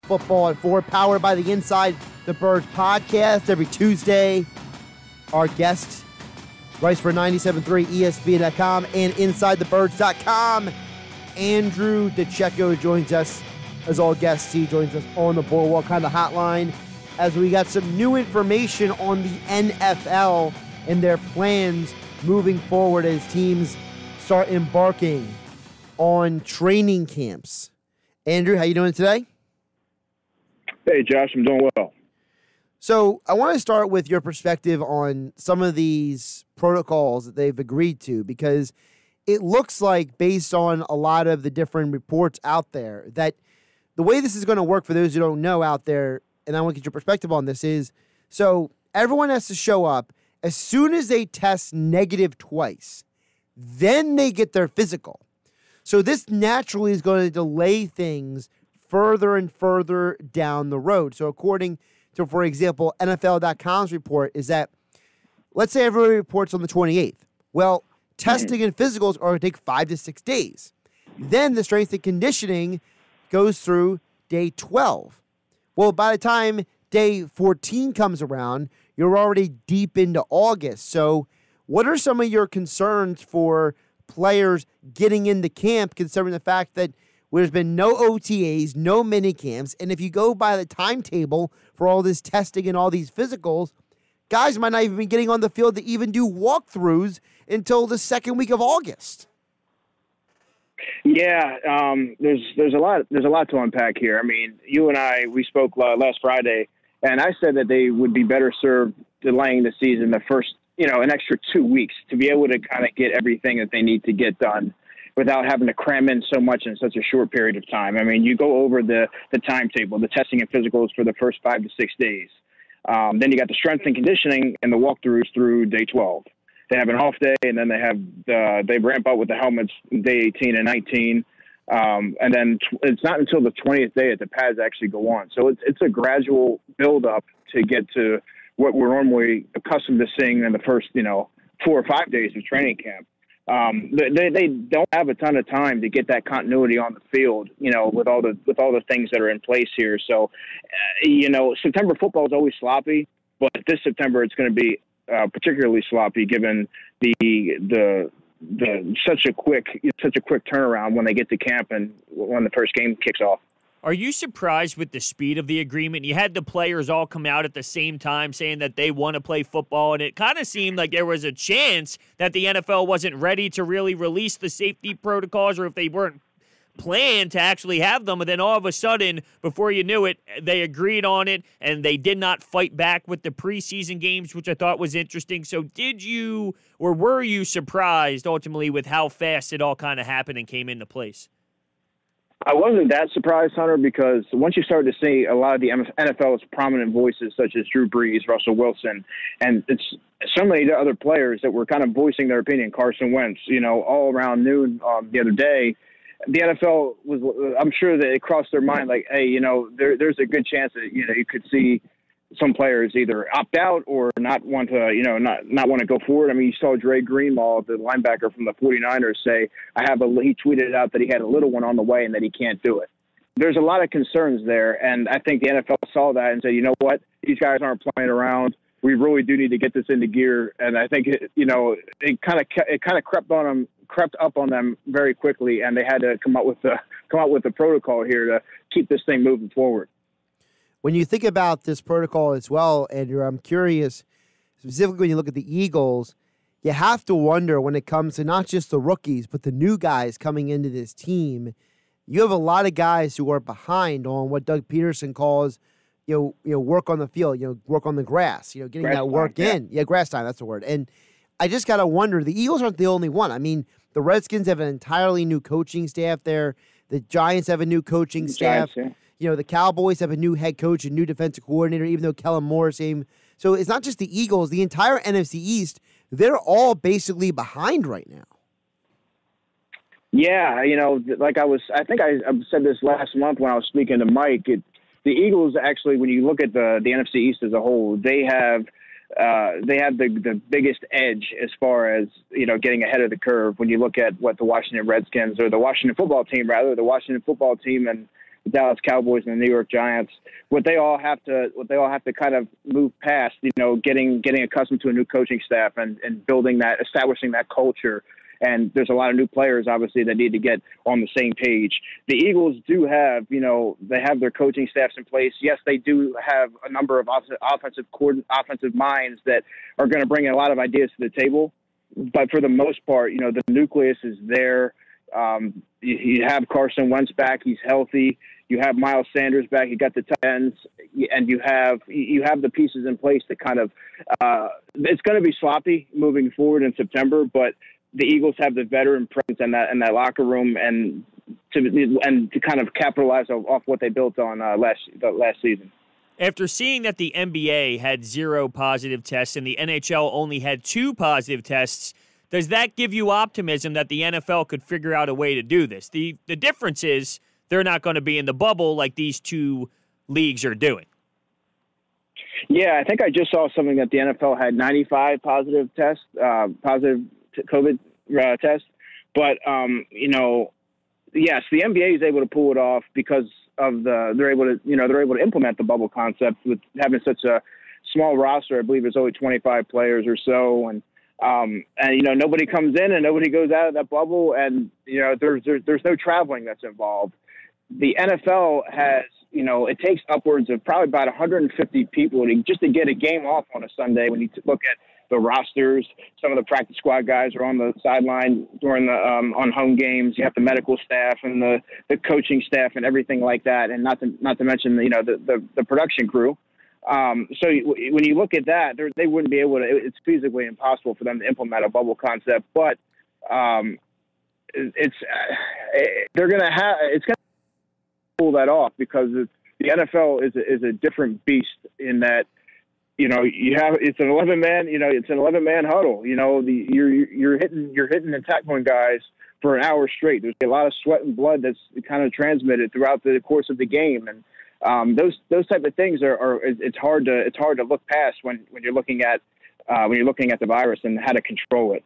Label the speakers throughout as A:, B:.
A: Football at 4, powered by the Inside the Birds podcast. Every Tuesday, our guest writes for 97.3 ESPN.com and InsideTheBirds.com. Andrew Dicecco joins us as all guests. He joins us on the Boardwalk kind of hotline as we got some new information on the NFL and their plans moving forward as teams start embarking on training camps. Andrew, how you doing today?
B: Hey, Josh, I'm doing well.
A: So I want to start with your perspective on some of these protocols that they've agreed to, because it looks like, based on a lot of the different reports out there, that the way this is going to work for those who don't know out there, and I want to get your perspective on this, is so everyone has to show up as soon as they test negative twice. Then they get their physical. So this naturally is going to delay things further and further down the road. So according to, for example, NFL.com's report is that, let's say everybody reports on the 28th. Well, testing and physicals are going to take 5 to 6 days. Then the strength and conditioning goes through day 12. Well, by the time day 14 comes around, you're already deep into August. So what are some of your concerns for players getting into camp, considering the fact that there's been no OTAs, no mini camps, and if you go by the timetable for all this testing and all these physicals, guys might not even be getting on the field to even do walkthroughs until the second week of August.
B: Yeah, there's a lot to unpack here. I mean, you and I, we spoke last Friday, and I said that they would be better served delaying the season the first, an extra 2 weeks to be able to kind of get everything that they need to get done without having to cram in so much in such a short period of time. I mean, you go over the timetable, the testing and physicals for the first 5 to 6 days. Then you got the strength and conditioning and the walkthroughs through day 12. They have an off day, and then they ramp up with the helmets day 18 and 19. And then it's not until the 20th day that the pads actually go on. So it's a gradual build-up to get to what we're normally accustomed to seeing in the first, 4 or 5 days of training camp. They don't have a ton of time to get that continuity on the field, with all the things that are in place here. So, September football is always sloppy, but this September it's going to be particularly sloppy given the such a quick turnaround when they get to camp and when the first game kicks off.
C: Are you surprised with the speed of the agreement? You had the players all come out at the same time saying that they want to play football, and it kind of seemed like there was a chance that the NFL wasn't ready to really release the safety protocols, or if they weren't planned to actually have them. And then all of a sudden, before you knew it, they agreed on it, and they did not fight back with the preseason games, which I thought was interesting. So did you, or were you surprised ultimately with how fast it all kind of happened and came into place?
B: I wasn't that surprised, Hunter, because once you start to see a lot of the NFL's prominent voices, such as Drew Brees, Russell Wilson, and it's so many other players that were kind of voicing their opinion, Carson Wentz, all around noon the other day, the NFL I'm sure that it crossed their mind like, hey, there's a good chance that, you could see some players either opt out or not want to, not want to go forward. I mean, you saw Dre Greenlaw, the linebacker from the 49ers, say, he tweeted out that he had a little one on the way and that he can't do it. There's a lot of concerns there. And I think the NFL saw that and said, you know what, these guys aren't playing around. We really do need to get this into gear. And I think, it kind of crept up on them very quickly. And they had to come up with the protocol here to keep this thing moving forward.
A: When you think about this protocol as well, Andrew, I'm curious, specifically when you look at the Eagles, you have to wonder when it comes to not just the rookies, but the new guys coming into this team. You have a lot of guys who are behind on what Doug Peterson calls, work on the field, work on the grass, getting
B: grass
A: that work
B: time,
A: in. Yeah, grass time, that's the word. And I just got to wonder, the Eagles aren't the only one. I mean, the Redskins have an entirely new coaching staff there. The Giants have a new coaching staff.
B: Giants, yeah.
A: The Cowboys have a new head coach and new defensive coordinator, even though Kellen Moore is same. So it's not just the Eagles. The entire NFC East, they're all basically behind right now.
B: Yeah, I think I said this last month when I was speaking to Mike. The Eagles actually, when you look at the NFC East as a whole, they have the biggest edge as far as getting ahead of the curve. When you look at what the Washington Redskins or the Washington football team and the Dallas Cowboys and the New York Giants, what they all have to kind of move past, getting accustomed to a new coaching staff and establishing that culture. And there's a lot of new players, obviously, that need to get on the same page. The Eagles do have, they have their coaching staffs in place. Yes, they do have a number of offensive minds that are going to bring a lot of ideas to the table. But for the most part, the nucleus is there. You have Carson Wentz back; he's healthy. You have Miles Sanders back. You got the tight ends, and you have the pieces in place to kind of. It's going to be sloppy moving forward in September, but the Eagles have the veteran presence in that locker room, and to kind of capitalize off what they built on last season.
C: After seeing that the NBA had 0 positive tests and the NHL only had 2 positive tests, does that give you optimism that the NFL could figure out a way to do this? The difference is they're not going to be in the bubble like these 2 leagues are doing.
B: Yeah, I think I just saw something that the NFL had 95 positive tests, positive COVID tests. But, yes, the NBA is able to pull it off because of they're able to implement the bubble concept with having such a small roster. I believe there's only 25 players or so. And nobody comes in and nobody goes out of that bubble. And, there's no traveling that's involved. The NFL has, it takes upwards of probably about 150 people just to get a game off on a Sunday. When you look at the rosters, some of the practice squad guys are on the sideline during the on home games. You have the medical staff and the coaching staff and everything like that, and not to mention the production crew. So when you look at that, they wouldn't be able to. It's physically impossible for them to implement a bubble concept. But it's going to pull that off because the NFL is a different beast in that. It's an 11-man huddle. You're hitting and tackling guys for an hour straight. There's a lot of sweat and blood that's kind of transmitted throughout the course of the game, and those type of things it's hard to look past when you're looking at the virus and how to control it.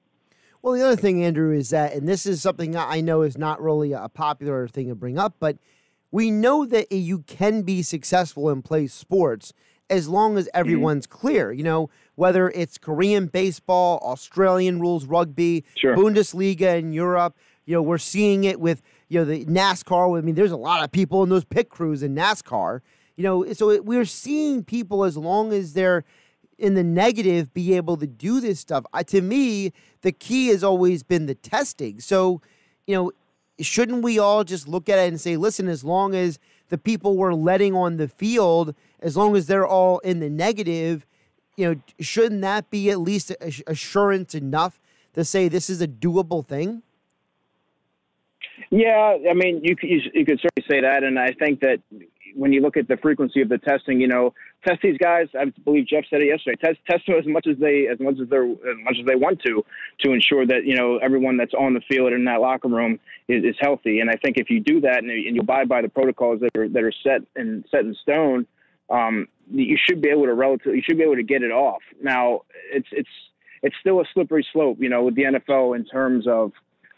A: Well, the other thing, Andrew, is that, and this is something I know is not really a popular thing to bring up, but we know that you can be successful and play sports as long as everyone's clear, whether it's Korean baseball, Australian rules rugby,
B: sure.
A: Bundesliga in Europe. We're seeing it with, the NASCAR. I mean, there's a lot of people in those pit crews in NASCAR. So we're seeing people, as long as they're in the negative, be able to do this stuff. To me, the key has always been the testing. So, shouldn't we all just look at it and say, listen, as long as the people we're letting on the field, as long as they're all in the negative, shouldn't that be at least assurance enough to say this is a doable thing?
B: Yeah, I mean, you could certainly say that, and I think that when you look at the frequency of the testing, test these guys. I believe Jeff said it yesterday. Test them as much as they want to ensure that everyone that's on the field in that locker room is healthy. And I think if you do that and you abide by the protocols that are set in stone, you should be able to get it off. Now it's still a slippery slope, with the NFL in terms of.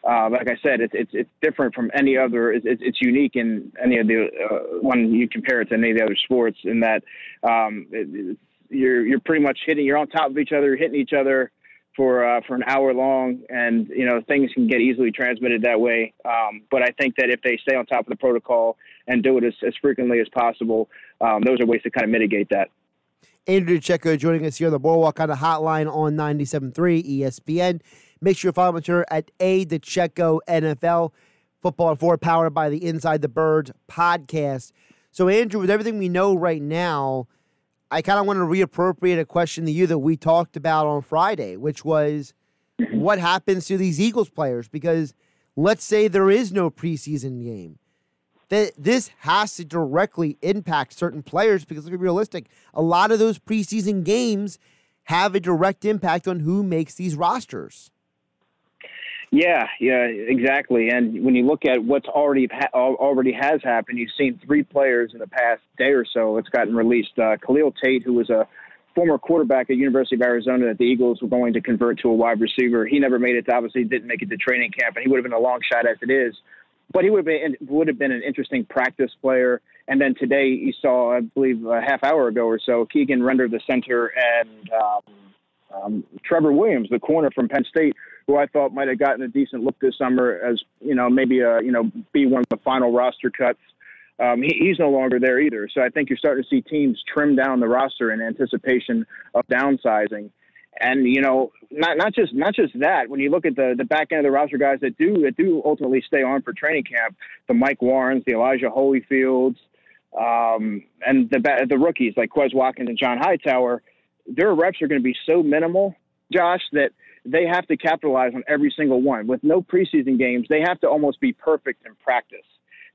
B: Like I said, it's different from any other. It's unique in any of the when you compare it to any of the other sports. In that you're pretty much you're on top of each other, hitting each other for an hour long, and things can get easily transmitted that way. But I think that if they stay on top of the protocol and do it as frequently as possible, those are ways to kind of mitigate that.
A: Andrew Dicecco joining us here on the Boardwalk on the hotline on 97.3 ESPN. Make sure you follow him on Twitter at Dicecco NFL. Football at 4, powered by the Inside the Birds podcast. So, Andrew, with everything we know right now, I kind of want to reappropriate a question to you that we talked about on Friday, which was what happens to these Eagles players? Because let's say there is no preseason game. This has to directly impact certain players because, let's be realistic, a lot of those preseason games have a direct impact on who makes these rosters.
B: Yeah, exactly. And when you look at what's already has happened, you've seen 3 players in the past day or so that's gotten released. Khalil Tate, who was a former quarterback at University of Arizona that the Eagles were going to convert to a wide receiver. He never made it. Obviously, didn't make it to training camp, and he would have been a long shot as it is. but he would have been an interesting practice player. And then today you saw, I believe, a half hour ago or so, Keegan Render, the center, and Trevor Williams, the corner from Penn State, who I thought might have gotten a decent look this summer as, maybe be one of the final roster cuts. He's no longer there either. So I think you're starting to see teams trim down the roster in anticipation of downsizing. And, not just that, when you look at the back end of the roster guys that do ultimately stay on for training camp, the Mike Warrens, the Elijah Holyfields, and the rookies like Quez Watkins and John Hightower, their reps are going to be so minimal, Josh, that they have to capitalize on every single one. With no preseason games, they have to almost be perfect in practice.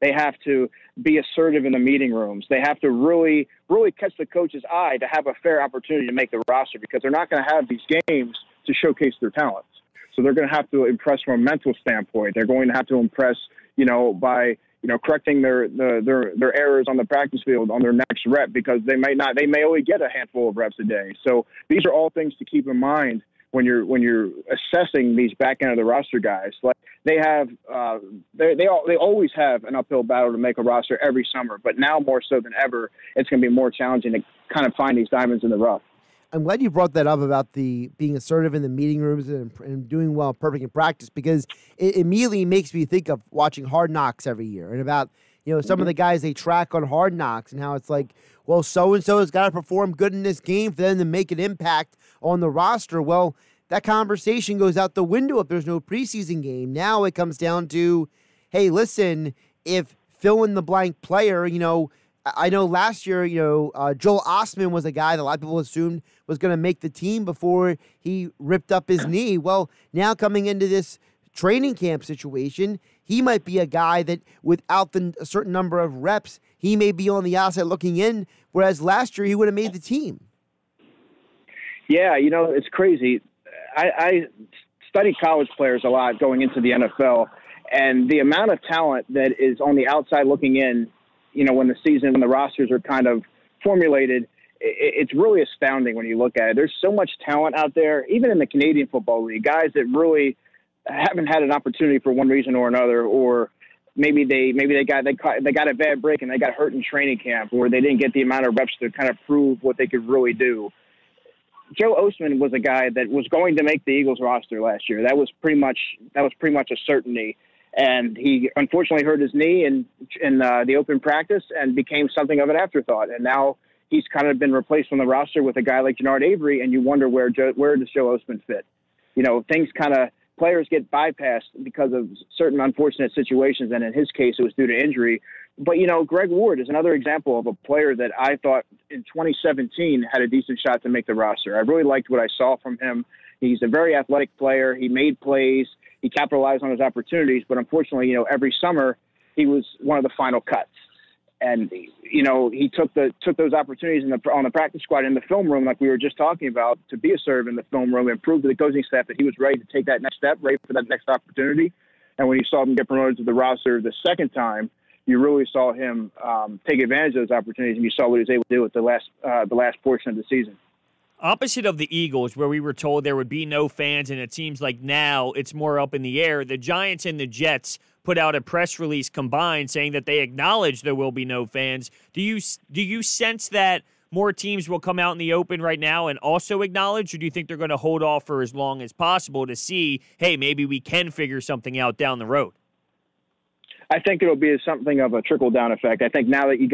B: They have to be assertive in the meeting rooms. They have to really, really catch the coach's eye to have a fair opportunity to make the roster, because they're not going to have these games to showcase their talents. So they're going to have to impress from a mental standpoint. They're going to have to impress, by correcting their errors on the practice field on their next rep, because they may only get a handful of reps a day. So these are all things to keep in mind when you're assessing these back end of the roster guys. Like they always have an uphill battle to make a roster every summer, but now more so than ever, it's going to be more challenging to kind of find these diamonds in the rough.
A: I'm glad you brought that up about the being assertive in the meeting rooms and doing well, perfect in practice, because it immediately makes me think of watching Hard Knocks every year and about some of the guys they track on Hard Knocks and how it's like, well, so-and-so has got to perform good in this game for them to make an impact on the roster. Well, that conversation goes out the window if there's no preseason game. Now it comes down to, hey, listen, if fill-in-the-blank player, I know last year, Joel Ostman was a guy that a lot of people assumed was going to make the team before he ripped up his knee. Well, now coming into this training camp situation, he might be a guy that without a certain number of reps, he may be on the outside looking in, whereas last year he would have made the team.
B: Yeah, it's crazy. I study college players a lot going into the NFL, and the amount of talent that is on the outside looking in, when the rosters are kind of formulated, it's really astounding when you look at it. There's so much talent out there, even in the Canadian Football League, guys that really haven't had an opportunity for one reason or another, or maybe they got a bad break and they got hurt in training camp, or they didn't get the amount of reps to kind of prove what they could really do. Joe Ostman was a guy that was going to make the Eagles roster last year. That was pretty much a certainty. And he unfortunately hurt his knee in the open practice and became something of an afterthought. And now he's kind of been replaced on the roster with a guy like Jannard Avery, and you wonder where does Joe Ostman fit? Players get bypassed because of certain unfortunate situations, and in his case, it was due to injury. But, Greg Ward is another example of a player that I thought in 2017 had a decent shot to make the roster. I really liked what I saw from him. He's a very athletic player. He made plays. He capitalized on his opportunities. But unfortunately, every summer he was one of the final cuts. And, he took those opportunities on the practice squad in the film room, like we were just talking about, to be assertive in the film room and prove to the coaching staff that he was ready to take that next step, ready for that next opportunity. And when you saw him get promoted to the roster the second time, you really saw him take advantage of those opportunities, and you saw what he was able to do at the last portion of the season.
C: Opposite of the Eagles, where we were told there would be no fans, and it seems like now it's more up in the air, the Giants and the Jets put out a press release combined saying that they acknowledge there will be no fans. Do you sense that more teams will come out in the open right now and also acknowledge, or do you think they're going to hold off for as long as possible to see, hey, maybe we can figure something out down the road?
B: I think it'll be something of a trickle-down effect. I think now that you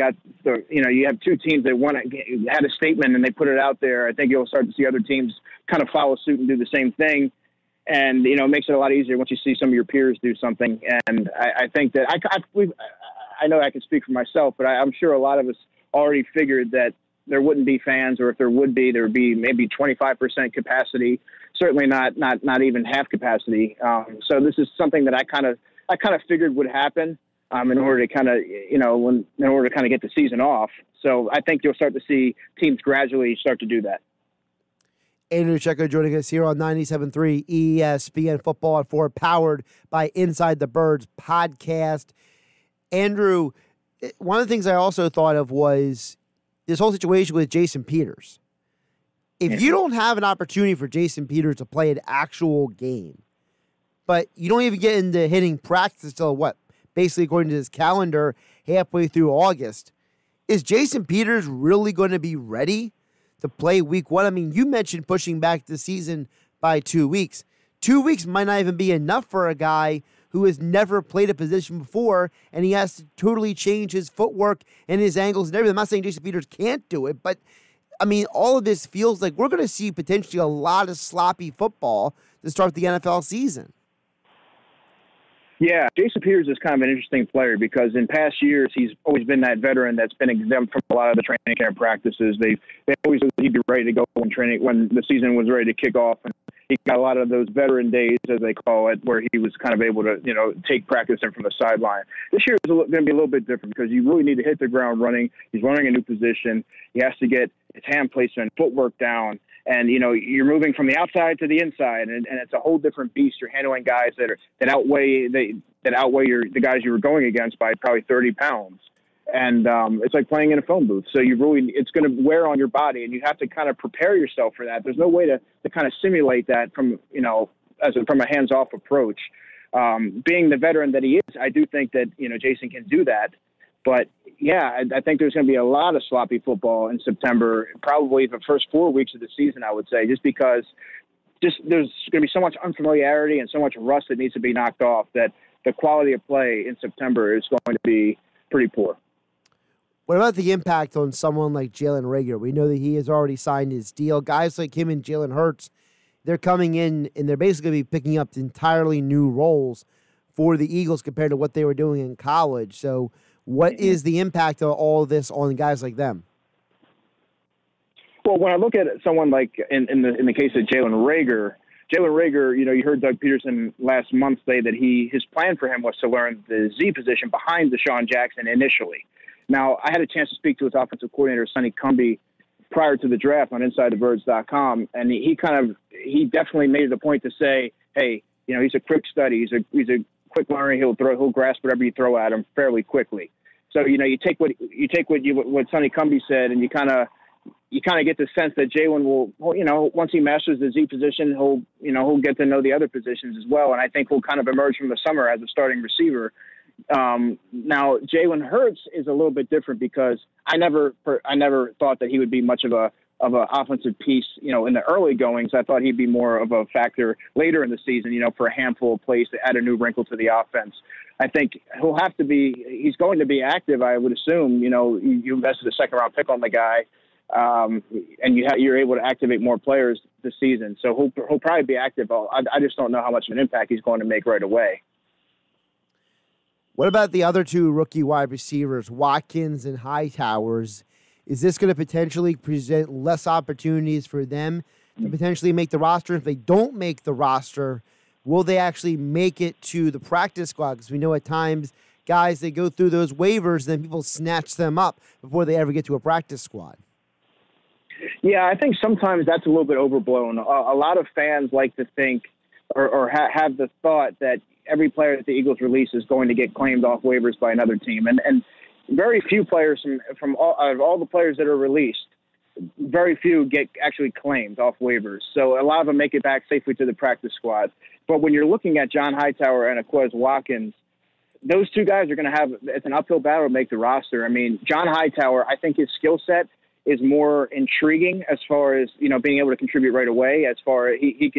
B: have two teams that had a statement and they put it out there, I think you'll start to see other teams kind of follow suit and do the same thing. And, it makes it a lot easier once you see some of your peers do something. And I think that I know I can speak for myself, but I'm sure a lot of us already figured that there wouldn't be fans, or if there would be maybe 25% capacity, certainly not even half capacity. So this is something that I kind of figured would happen in order to kind of get the season off. So I think you'll start to see teams gradually start to do that.
A: Andrew Dicecco joining us here on 97.3 ESPN Football at 4, powered by Inside the Birds podcast. Andrew, one of the things I also thought of was this whole situation with Jason Peters. If you don't have an opportunity for Jason Peters to play an actual game, but you don't even get into hitting practice until, basically according to his calendar, halfway through August. Is Jason Peters really going to be ready to play week 1? I mean, you mentioned pushing back the season by 2 weeks. 2 weeks might not even be enough for a guy who has never played a position before, and he has to totally change his footwork and his angles and everything. I'm not saying Jason Peters can't do it, but, I mean, all of this feels like we're going to see potentially a lot of sloppy football to start the NFL season.
B: Yeah, Jason Peters is kind of an interesting player because in past years he's always been that veteran that's been exempt from a lot of the training camp practices. They always said he'd be ready to go when the season was ready to kick off, and he got a lot of those veteran days, as they call it, where he was kind of able to take practice in from the sideline. This year is going to be a little bit different because you really need to hit the ground running. He's running a new position. He has to get his hand placement, footwork down. And, you're moving from the outside to the inside, and it's a whole different beast. You're handling guys that outweigh the guys you were going against by probably 30 pounds. And it's like playing in a phone booth. So it's going to wear on your body, and you have to kind of prepare yourself for that. There's no way to kind of simulate that from a hands-off approach. Being the veteran that he is, I do think that, Jason can do that. But, yeah, I think there's going to be a lot of sloppy football in September, probably the first 4 weeks of the season, I would say, just because there's going to be so much unfamiliarity and so much rust that needs to be knocked off that the quality of play in September is going to be pretty poor.
A: What about the impact on someone like Jalen Reagor? We know that he has already signed his deal. Guys like him and Jalen Hurts, they're coming in and they're basically going to be picking up entirely new roles for the Eagles compared to what they were doing in college. So what is the impact of all of this on guys like them?
B: Well, when I look at someone like in the case of Jalen Reagor, you heard Doug Peterson last month say that his plan for him was to learn the Z position behind Deshaun Jackson initially. Now, I had a chance to speak to his offensive coordinator, Sonny Cumbie, prior to the draft on InsideTheBirds.com, and he definitely made it a point to say, hey, he's a quick study, he's a quick learner, he'll grasp whatever you throw at him fairly quickly. So you take what Sonny Cumbie said, and you kind of get the sense that Jalen will, once he masters the Z position, he'll get to know the other positions as well, and I think he'll kind of emerge from the summer as a starting receiver. Now Jalen Hurts is a little bit different because I never thought that he would be much of a offensive piece, in the early goings. I thought he'd be more of a factor later in the season, for a handful of plays to add a new wrinkle to the offense. I think he's going to be active, I would assume. You invested a second-round pick on the guy, and you're able to activate more players this season. So he'll probably be active. I just don't know how much of an impact he's going to make right away.
A: What about the other two rookie wide receivers, Watkins and Hightowers? Is this going to potentially present less opportunities for them to potentially make the roster? If they don't make the roster, will they actually make it to the practice squad? Because we know at times guys, they go through those waivers, then people snatch them up before they ever get to a practice squad.
B: Yeah, I think sometimes that's a little bit overblown. A lot of fans like to think or have the thought that every player that the Eagles release is going to get claimed off waivers by another team. And very few players from all the players that are released, very few get actually claimed off waivers. So a lot of them make it back safely to the practice squad. But when you're looking at John Hightower and Quez Watkins, those two guys are going to it's an uphill battle to make the roster. I mean, John Hightower, I think his skill set is more intriguing as far as, being able to contribute right away. As far as he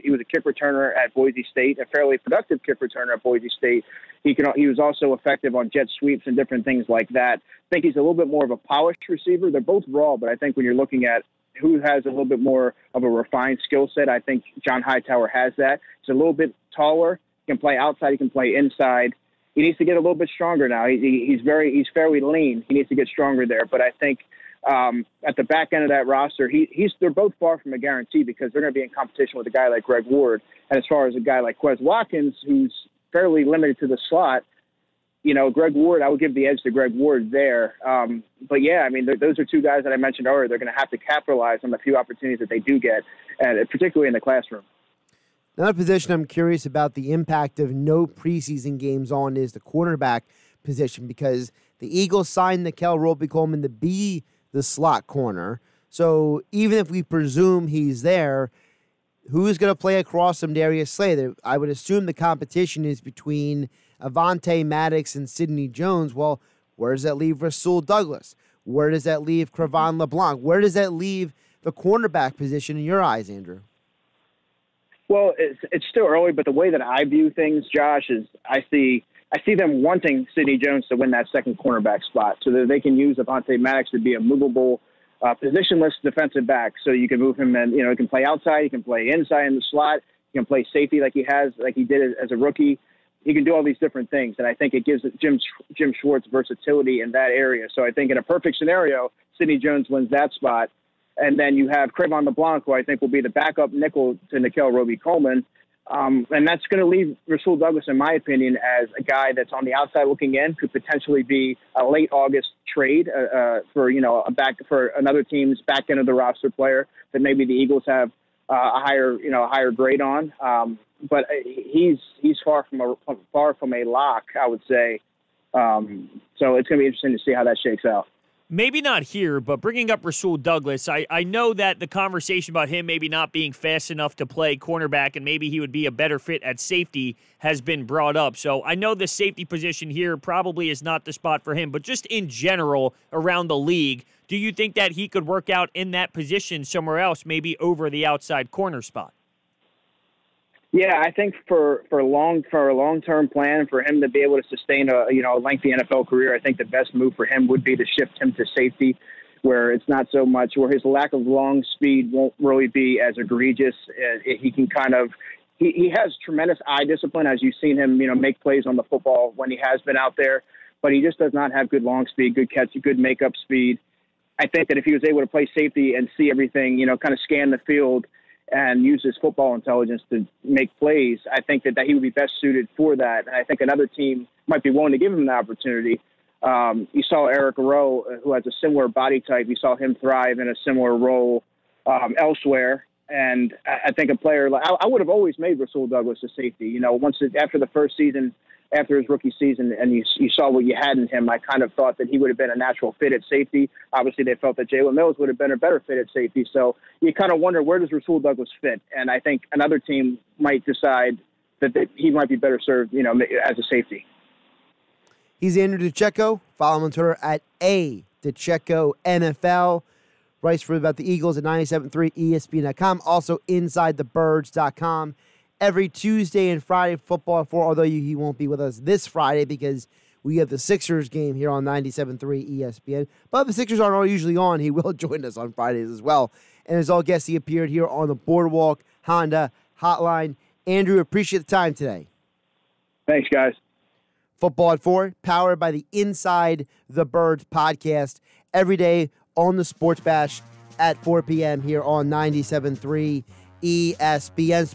B: was a kick returner at Boise State, a fairly productive kick returner at Boise State. He was also effective on jet sweeps and different things like that. I think he's a little bit more of a polished receiver. They're both raw, but I think when you're looking at who has a little bit more of a refined skill set, I think John Hightower has that. He's a little bit taller. He can play outside. He can play inside. He needs to get a little bit stronger now. He's fairly lean. He needs to get stronger there. But I think at the back end of that roster, they're both far from a guarantee because they're going to be in competition with a guy like Greg Ward. And as far as a guy like Quez Watkins, who's fairly limited to the slot, Greg Ward, I would give the edge to Greg Ward there. But yeah, I mean, those are two guys that I mentioned earlier. They're going to have to capitalize on the few opportunities that they do get, and particularly in the classroom.
A: Another position I'm curious about the impact of no preseason games on is the cornerback position, because the Eagles signed Nikel Roby-Coleman to be the slot corner. So even if we presume he's there, who's going to play across from Darius Slay? I would assume the competition is between Avonte Maddox and Sidney Jones. Well, where does that leave Rasul Douglas? Where does that leave Cre'Von LeBlanc? Where does that leave the cornerback position in your eyes, Andrew?
B: Well, it's still early, but the way that I view things, Josh, is I see them wanting Sidney Jones to win that second cornerback spot so that they can use Avonte Maddox to be a movable, positionless defensive back. So you can move him and, he can play outside, he can play inside in the slot, he can play safety like he did as a rookie. He can do all these different things, and I think it gives Jim Schwartz versatility in that area. So I think in a perfect scenario, Sidney Jones wins that spot. And then you have Cre'Von LeBlanc, who I think will be the backup nickel to Nickel Roby-Coleman. And that's going to leave Rasul Douglas, in my opinion, as a guy that's on the outside looking in, could potentially be a late August trade for another team's back end of the roster player that maybe the Eagles have a higher grade on. But he's far from a lock, I would say. So it's going to be interesting to see how that shakes out.
C: Maybe not here, but bringing up Rasul Douglas, I know that the conversation about him maybe not being fast enough to play cornerback and maybe he would be a better fit at safety has been brought up. So I know the safety position here probably is not the spot for him, but just in general around the league, do you think that he could work out in that position somewhere else, maybe over the outside corner spot?
B: Yeah, I think for a long-term plan for him to be able to sustain a lengthy NFL career, I think the best move for him would be to shift him to safety, where it's not so much, where his lack of long speed won't really be as egregious. He can he has tremendous eye discipline, as you've seen him, make plays on the football when he has been out there, but he just does not have good long speed, good catch, good makeup speed. I think that if he was able to play safety and see everything, kind of scan the field and use his football intelligence to make plays, I think that he would be best suited for that. And I think another team might be willing to give him the opportunity. You saw Eric Rowe, who has a similar body type. You saw him thrive in a similar role elsewhere. And I think a player like I would have always made Rasul Douglas a safety. After the first season, after his rookie season, and you saw what you had in him, I kind of thought that he would have been a natural fit at safety. Obviously, they felt that Jalen Mills would have been a better fit at safety. So you kind of wonder, where does Rasul Douglas fit? And I think another team might decide that he might be better served, as a safety.
A: He's Andrew Dicecco. Follow him on Twitter at @Dicecco NFL. Writes for about the Eagles at 97.3 ESPN.com. Also InsideTheBirds.com. Every Tuesday and Friday, football for, although he won't be with us this Friday because we have the Sixers game here on 97.3 ESPN. But the Sixers aren't usually on. He will join us on Fridays as well. And as all guests, he appeared here on the Boardwalk Honda Hotline. Andrew, appreciate the time today.
B: Thanks, guys.
A: Football at 4, powered by the Inside the Birds podcast, every day on the Sports Bash at 4 p.m. here on 97.3 ESPN.